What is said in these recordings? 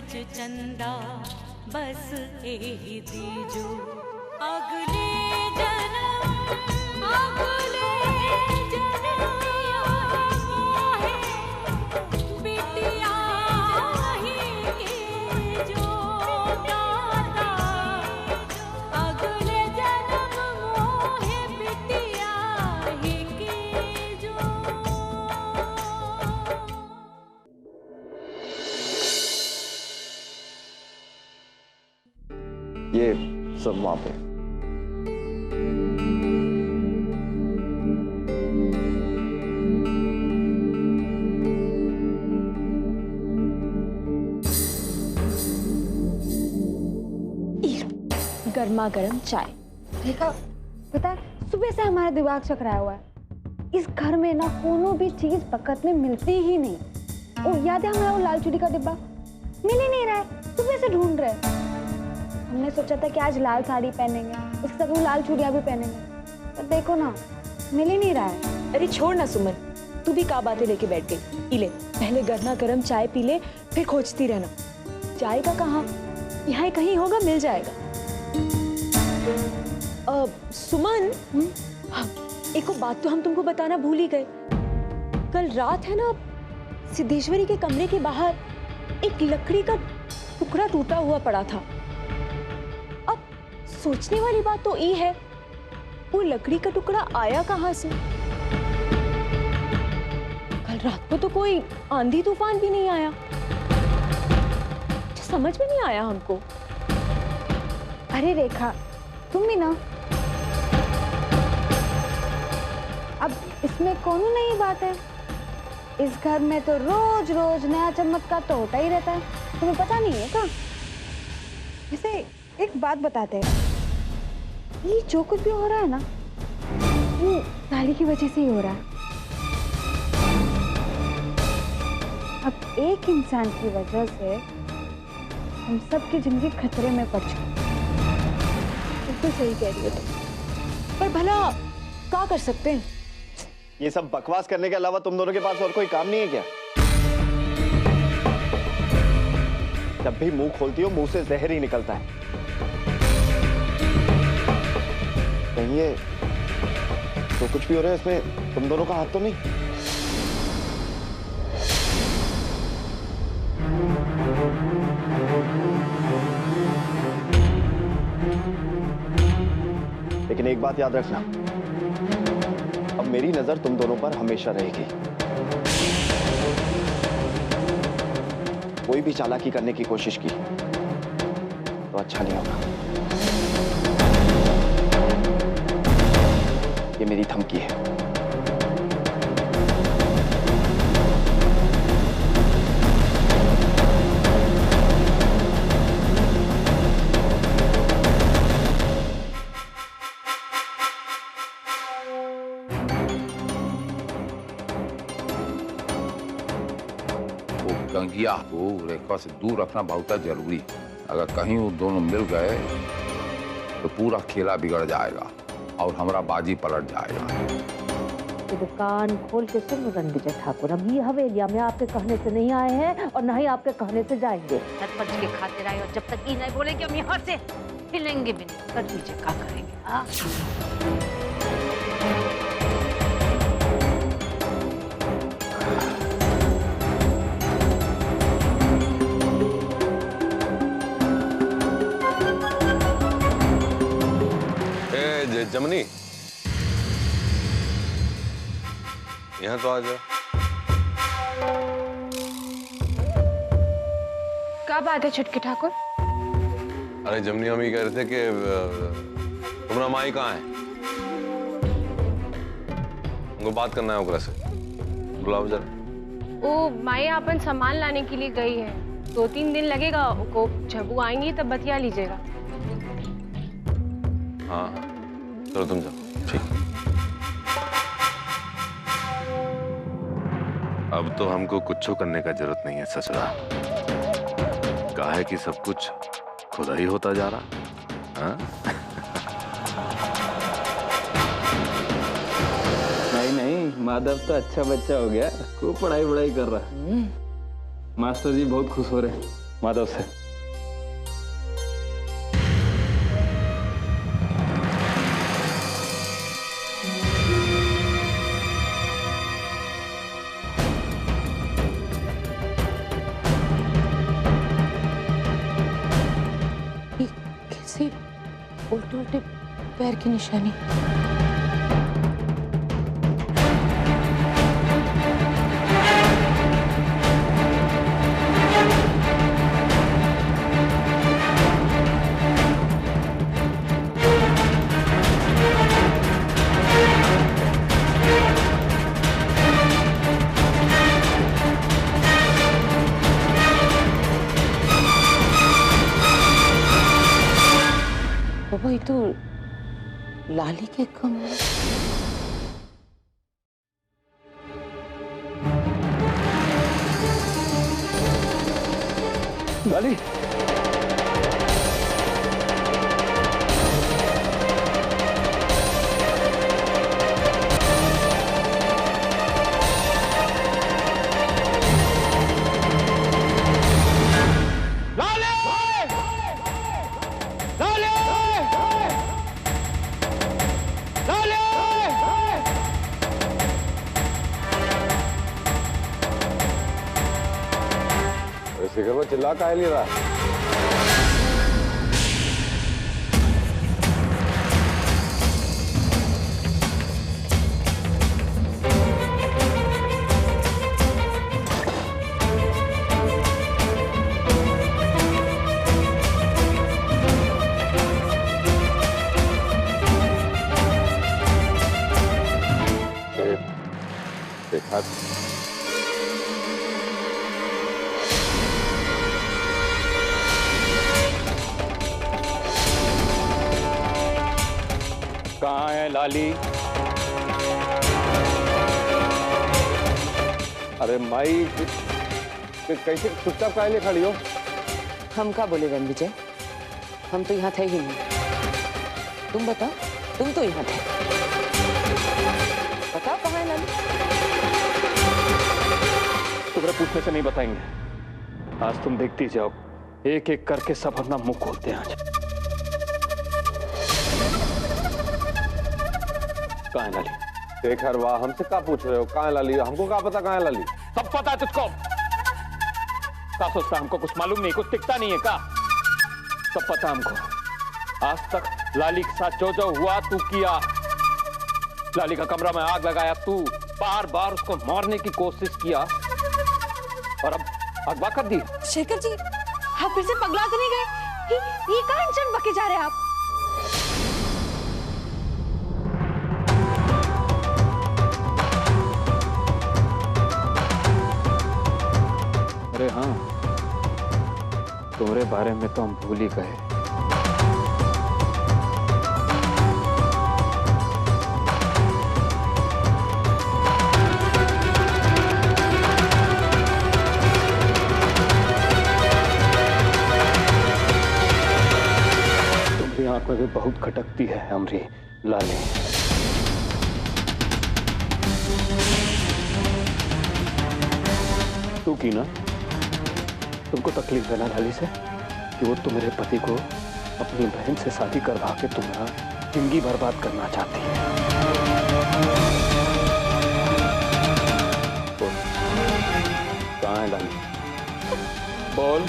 सूरज चंदा बस एही दीजो अगले जन्म मोहे बिटिया ही के जो दाता अगले जन्म मोहे बिटिया ही के जो। ये सब वहां पे गर्मा गर्म चाय। देखा, पता है सुबह से हमारा दिमाग चकराया हुआ है। इस घर में ना कोनो भी चीज वक्त में मिलती ही नहीं। और याद है हमारा वो लाल चूड़ी का डिब्बा मिल ही नहीं रहा है, सुबह से ढूंढ रहे हैं। हमने सोचा था कि आज लाल साड़ी पहनेंगे, उसके साथ वो लाल चूड़ियां भी पहनेंगे, पर देखो ना मिल ही नहीं रहा है। अरे छोड़ ना सुमन, तू भी का बातें लेके बैठ गई। पी ले, पहले गर्मा गर्म चाय पी ले, फिर खोजती रहना। चाय का कहाँ, यहाँ कहीं होगा, मिल जाएगा। सुमन, हाँ, एक बात तो हम तुमको बताना भूल ही गए। कल रात है ना, सिद्धेश्वरी के कमरे के बाहर एक लकड़ी का टुकड़ा टूटा हुआ पड़ा था। अब सोचने वाली बात तो ये है, वो लकड़ी का टुकड़ा आया कहाँ से? कल रात को तो कोई आंधी तूफान भी नहीं आया, तो समझ में नहीं आया हमको। अरे रेखा, तुम भी ना, अब इसमें कौन नई बात है? इस घर में तो रोज रोज नया चमत्कार तो होता ही रहता है, तुम्हें पता नहीं है क्या? वैसे एक बात बताते हैं, ये जो कुछ भी हो रहा है ना, वो साड़ी की वजह से ही हो रहा है। अब एक इंसान की वजह से हम सबकी जिंदगी खतरे में पड़ चुकी। बिल्कुल सही कह रही हो तुम, पर भला क्या कर सकते हैं? ये सब बकवास करने के अलावा तुम दोनों के पास और कोई काम नहीं है क्या? जब भी मुंह खोलती हो मुंह से जहर ही निकलता है। कहीं ये तो कुछ भी हो रहा है इसमें तुम दोनों का हाथ तो नहीं? लेकिन एक बात याद रखना, अब मेरी नजर तुम दोनों पर हमेशा रहेगी। कोई भी चालाकी करने की कोशिश की तो अच्छा नहीं होगा। ये मेरी धमकी है। गंगिया को रेखा से दूर रखना बहुत जरूरी। अगर कहीं वो दोनों मिल गए तो पूरा खेला बिगड़ जाएगा और हमारा बाजी पलट जाएगा। तो दुकान खोल के सुन रणविजय ठाकुर, हम ये हवेलिया में आपके कहने से नहीं आए हैं और न ही आपके कहने से जाएंगे। सरपंच के खाते रहे और जब तक ये नहीं बोले कि हम यहाँ से हिलेंगे भी नहीं, रणविजय क्या करेंगे? हाँ जमनी, यहाँ तो आ जा। क्या बात है छुटकी ठाकुर? अरे जमनी, हम ये कह रहे थे कि तुम्हारा माई कहाँ है? उनको बात करना है ओकरा से, बुलाओ जरा। वो माई अपन सामान लाने के लिए गई है, 2-3 दिन लगेगा को, जब वो आएंगी तब बतिया लीजिएगा। हाँ चलो तुम जाओ। ठीक। अब तो हमको कुछ करने का जरूरत नहीं है ससुरा। कहा है कि सब कुछ खुदा ही होता जा रहा। हाँ? नहीं नहीं, माधव तो अच्छा बच्चा हो गया, खूब पढ़ाई कर रहा है। मास्टर जी बहुत खुश हो रहे हैं। माधव से। कैसे उल्टे उल्टे पैर की निशानी? बाबा ये तो लाली के कमरे। लाली, शिखर में चिल्ला काहे नहीं रहा? देखा कहाँ है लाली? अरे माई कैसे चुपचाप काहे नहीं खड़ी हो? हम क्या बोले रणविजय, हम तो यहाँ थे ही नहीं। तुम बताओ, तुम तो यहाँ थे। बताओ कहाँ है लाली? तुम्हारे पूछने से नहीं बताएंगे। आज तुम देखती जाओ, एक एक करके सब अपना मुंह खोलते हैं आज। कहाँ है लाली? शेखर वाह, हमसे क्या पूछ रहे हो? कहाँ है लाली? हमको क्या पता कहाँ है लाली? सब पता है तुझको। क्या सोचता हमको कुछ मालूम नहीं, कुछ टिकता नहीं है क्या? सब पता हमको। आज तक लाली के साथ जो जो हुआ तू किया। लाली का कमरा में आग लगाया तू, बार बार उसको मारने की कोशिश किया और अब अगवा कर दी। शेखर जी, आप फिर से पगला तो नहीं गए? ये कहाँ अनशन बके जा रहे हैं आप? अरे हाँ, तुम्हारे बारे में तो हम भूल ही गए। तुम्हारी आंख में भी बहुत खटकती है हमारी लाली। तू की ना, तुमको तकलीफ है ना लाली से कि वो तुम्हारे पति को अपनी बहन से शादी करवा के तुम्हारा जिंदगी बर्बाद करना चाहती है। बोल, कहाँ है लाली? बोल।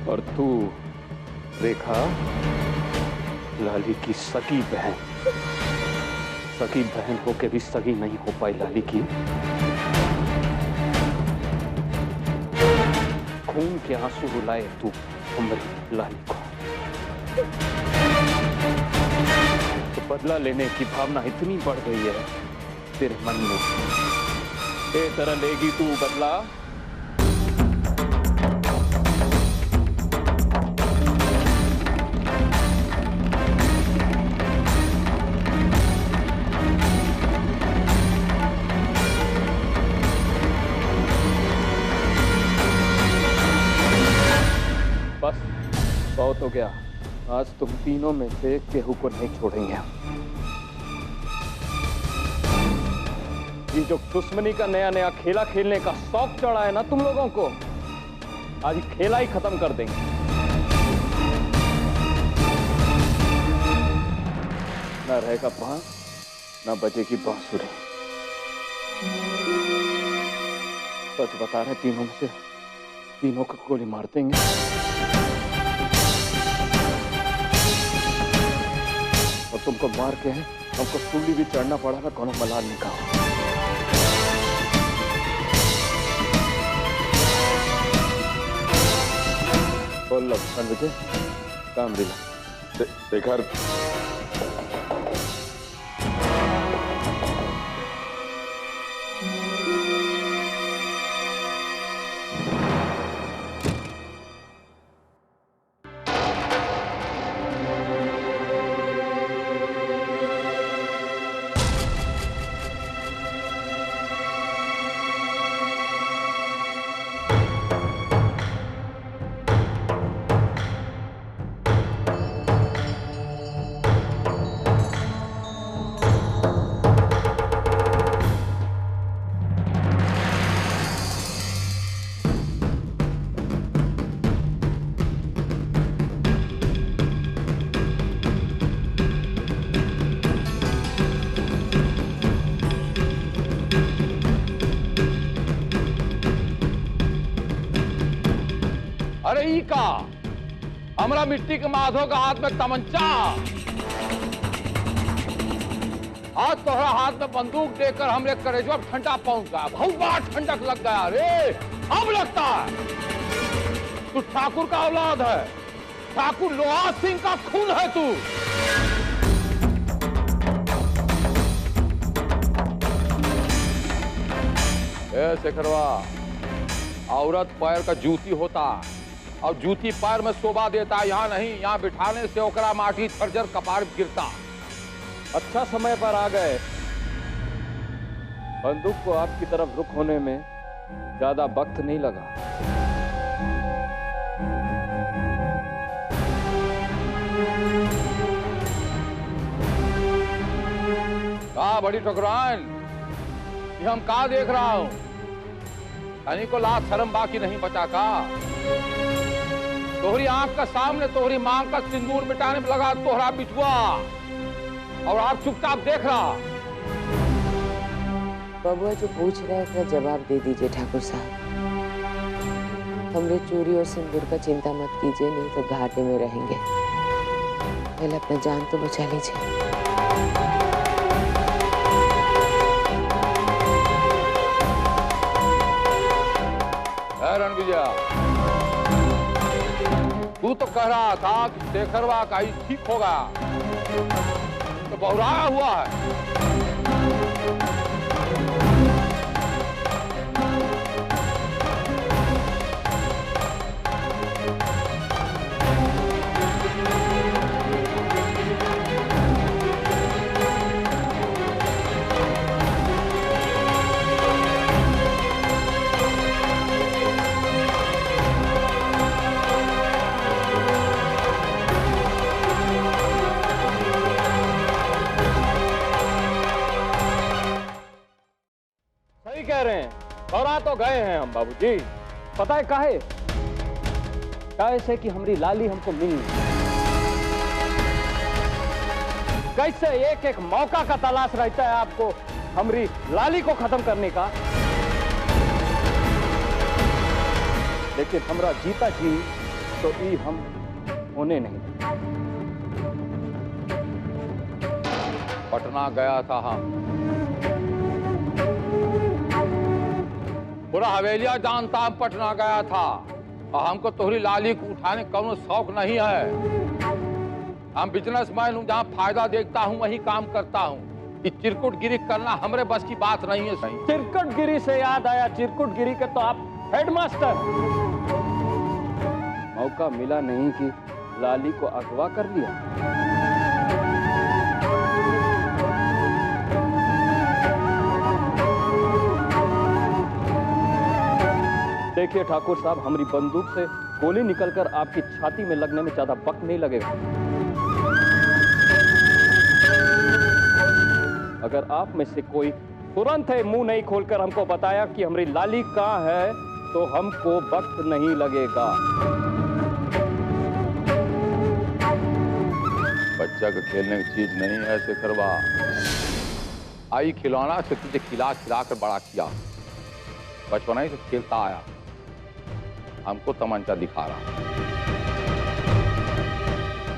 और तू रेखा, लाली की सगी बहन। सगी बहन होके भी सगी नहीं हो पाई लाली की। खून के आंसू रुलाए तू हमारी लाली को। तो बदला लेने की भावना इतनी बढ़ गई है तेरे मन में, ए तरह लेगी तू बदला? तो गया, आज तुम तीनों में से केहू को नहीं छोड़ेंगे। ये जो दुश्मनी का नया नया खेला खेलने का शौक चढ़ा है ना तुम लोगों को, आज खेला ही खत्म कर देंगे। ना रहेगा बांस, ना बजेगी बांसुरी। सच बता रहे, तीनों में से तीनों को गोली मार देंगे। और तुमको मार के हमको सूली भी चढ़ना पड़ा ना, कोनो मलाल निकाल। बोल लक्षण विजय, काम दिला शेखर, अरे ई का हमरा मिट्टी के माधो का हाथ में तमंचा, आज तोहरा हाथ में बंदूक देकर हमरे करेजवा ठंडा पहुंच गया, बहुत बड़ा ठंडक लग गया रे। अब लगता है तू ठाकुर का औलाद है, ठाकुर लोहा सिंह का खून है तू। ए शेखरवा, औरत पैर का जूती होता और जूती पैर में शोभा देता, यहाँ नहीं, यहाँ बिठाने से ओकरा माटी छरजर कपार गिरता। अच्छा समय पर आ गए। बंदूक को आपकी तरफ रुख होने में ज्यादा वक्त नहीं लगा। कहा बड़ी ठकुराइन, ये हम कहा देख रहा हूं, यानी को लाज शर्म बाकी नहीं बचा का। तोहरी आंख का सामने तोहरी मांग का सिंदूर मिटाने में लगा तोहरा बिछुआ, और आप चुपचाप देख रहा। बबुआ जो पूछ रहा है उसका जवाब दे दीजिए ठाकुर साहब। हमरे चोरी और सिंदूर का चिंता मत कीजिए, नहीं तो घाटे में रहेंगे। पहले अपना जान तो बचा लीजिए। रणविजया, तू तो कह रहा था कि शेखरवा का ही ठीक होगा, तो बहुराया हुआ है। कह रहे हैं, दौरा तो गए हैं हम बाबूजी। पता है काहे? कैसे कि हमारी लाली हमको मिली, कैसे एक एक मौका का तलाश रहता है आपको हमारी लाली को खत्म करने का। लेकिन हमरा जीता जी तो ई हम होने नहीं। पटना गया था हम, पूरा हवेलिया जानता हम पटना गया था, और हमको तोहरी लाली को उठाने का कोनो शौक नहीं है। हम बिजनेसमैन हूँ, जहाँ फायदा देखता हूँ वही काम करता हूँ। ये चिरकुटगिरी करना हमरे बस की बात नहीं है। सही, चिरकुटगिरी से याद आया, चिरकुटगिरी के तो आप हेडमास्टर। मौका मिला नहीं कि लाली को अगवा कर लिया। देखिए ठाकुर साहब, हमारी बंदूक से गोली निकलकर आपकी छाती में लगने में ज्यादा वक्त नहीं लगेगा। अगर आप में से कोई तुरंत है मुंह नहीं खोलकर हमको बताया कि हमारी लाली कहाँ है, तो हमको वक्त नहीं लगेगा। बच्चा को खेलने की चीज नहीं है शेखरवा। आई खिलौना से तुझे खिला खिला कर बड़ा किया, बचपना ही से खेलता आया, हमको तमंचा दिखा रहा।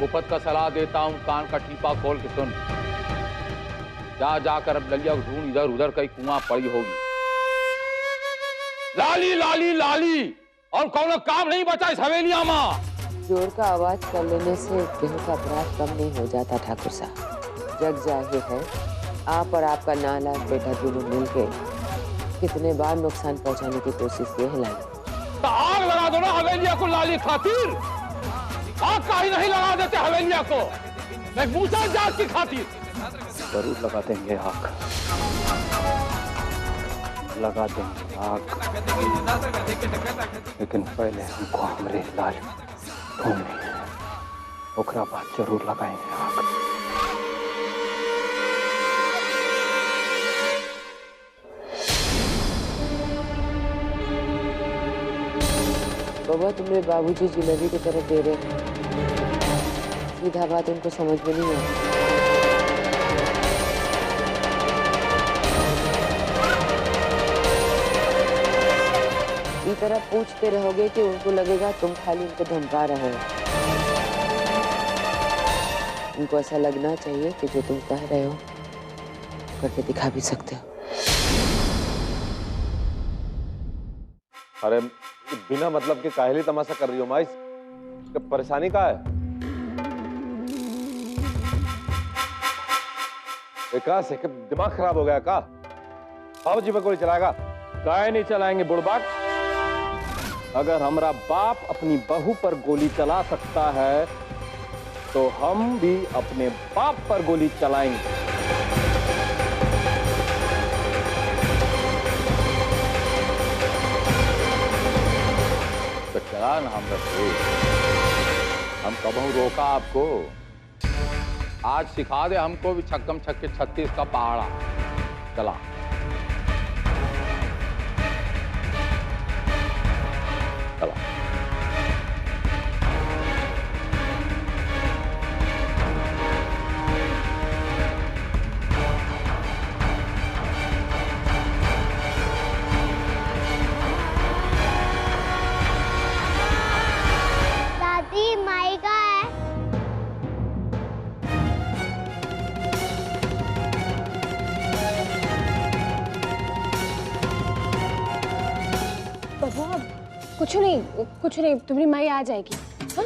मुफ्त का सलाह देता हूँ, कान का टीपा खोल के सुन। जा जाकर अब ललिया को ढूंढ, इधर उधर कहीं कुआं पड़ी होगी। लाली लाली लाली, और कौन काम नहीं बचा इस हवेलिया में। जोर का आवाज कर लेने से गेहूं का अपराध कम नहीं हो जाता ठाकुर साहब। जग जाहिर है आप और आपका नालायक बेटा दोनों मिलके कितने बार नुकसान पहुंचाने की कोशिश की है लाली। तो आग लगा दो ना हवेलिया को लाली खातिर। आग का ही नहीं लगा देते हवेलिया को, मैं मूसा जात की खातिर। जरूर लगा देंगे आग, लगा देंगे आग, लेकिन पहले हमको हमारे लाल ढूंढनी है, ओकरा बाद जरूर लगाएंगे आग। बाबा तुमने बाबूजी जिलेबी की तरफ दे रहे हैं, सीधा बात उनको समझ में नहीं आई। इस तरह पूछते रहोगे कि उनको लगेगा तुम खाली उनको धमका रहे हो। उनको ऐसा लगना चाहिए कि जो तुम कह रहे हो करके दिखा भी सकते हो। अरे बिना मतलब के काहेली तमाशा कर रही हो माइस, परेशानी का है? का से दिमाग खराब हो गया का? बाबूजी पे गोली चलाएगा? काहे नहीं चलाएंगे बुड़बाक। अगर हमारा बाप अपनी बहू पर गोली चला सकता है तो हम भी अपने बाप पर गोली चलाएंगे। तो चला ना, हम कबहू रोका आपको? आज सिखा दे हमको भी छक्कम छक्के 36 का पहाड़ा। चला चला। दादी माई का है। बबुआ कुछ नहीं, तुम्हारी माई आ जाएगी। हाँ?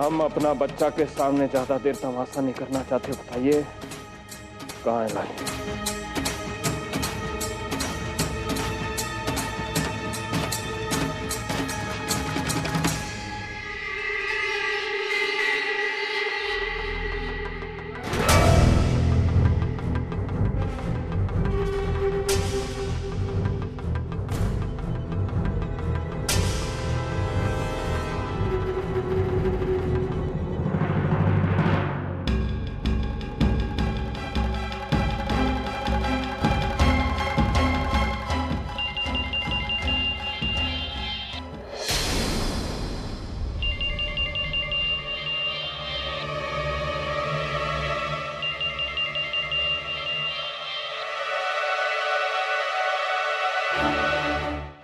हम अपना बच्चा के सामने ज्यादा देर तमाशा नहीं करना चाहते। बताइए कहाँ है लाली?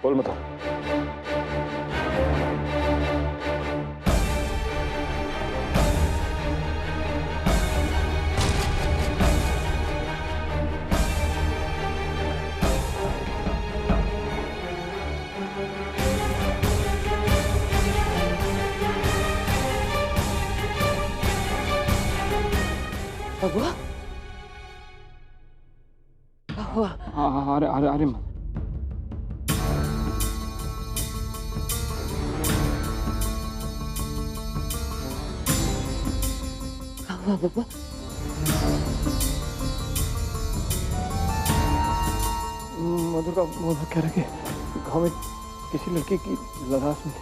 बोल मत। बबुआ क्या हुआ? अरे अरे अरे मत। क्या हुआ बबुआ? मधुर का कह रहे कि गाँव में किसी लड़की की ललाश में